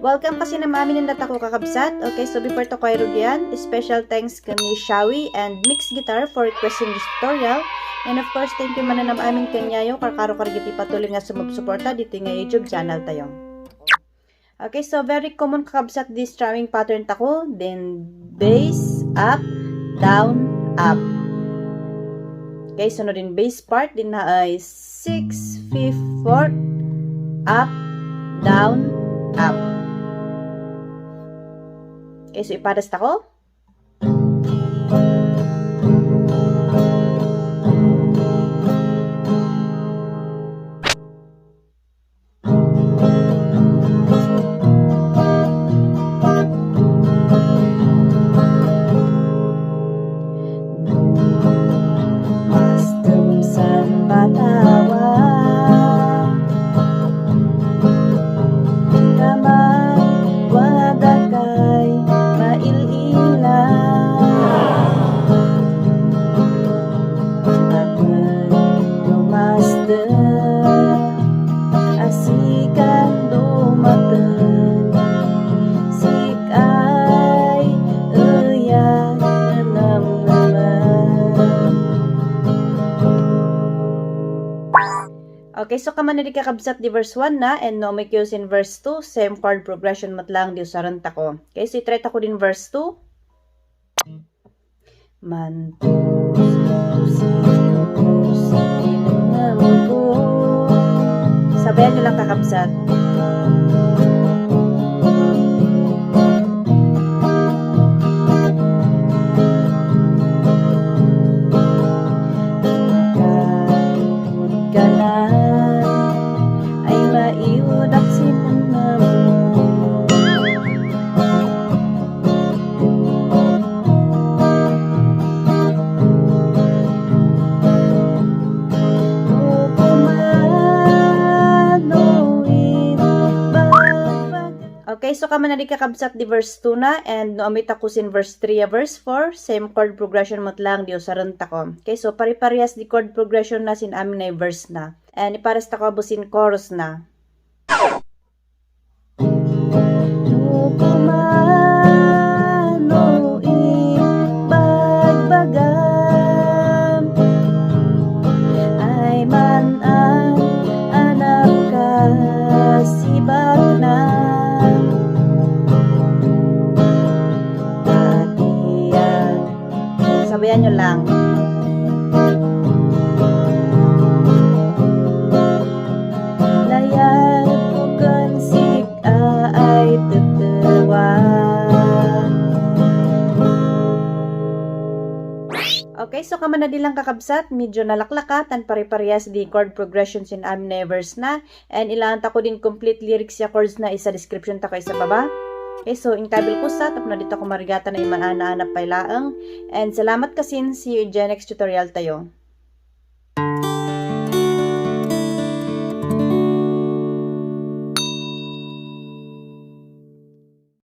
Welcome kasi na mami ng data ko kakabsat. Okay, so before to kayo rugyan, special thanks kani Shawi and Mix Guitar for requesting this tutorial. And of course, thank you man na amin kanyayo karkaro karigiti patuloy nga sumupsuporta dito nga YouTube channel tayo. Okay, so very common kakabsat this strumming pattern tako. Then bass, up, down, up. Okay, sunod din bass part din na ay 6, 5, 4, up, down, up. Okay, so ipadas tako. Okay, so kaman na di kakabsat di verse 1 na, and no may cues in verse 2, same chord progression matlang di usaran tako. Okay, so itry tako din verse 2. Sabayan nyo lang kakabsat. Okay, so kaman na di kakabsat di verse 2 na, and no amit ako sin verse 3 a verse 4, same chord progression matlang di usaran tako. Okay, so pari-parehas di chord progression na sin amin na verse na. And ipares tako busin chorus na. Sabayan nyo lang. Layar ko kansik ay tutuwa. Okay, so kaman na di lang kakabsat, medyo nalaklaka, tan pare-parehas di chord progressions in amin na verse na, and ilaan ta ko din complete lyrics ya chords na isa description ta kay sa baba. Okay, so inkabil ko sa tapos na dito ko marigata na iman ana-ana pailaang, and salamat kasin, see you in the next tutorial tayo.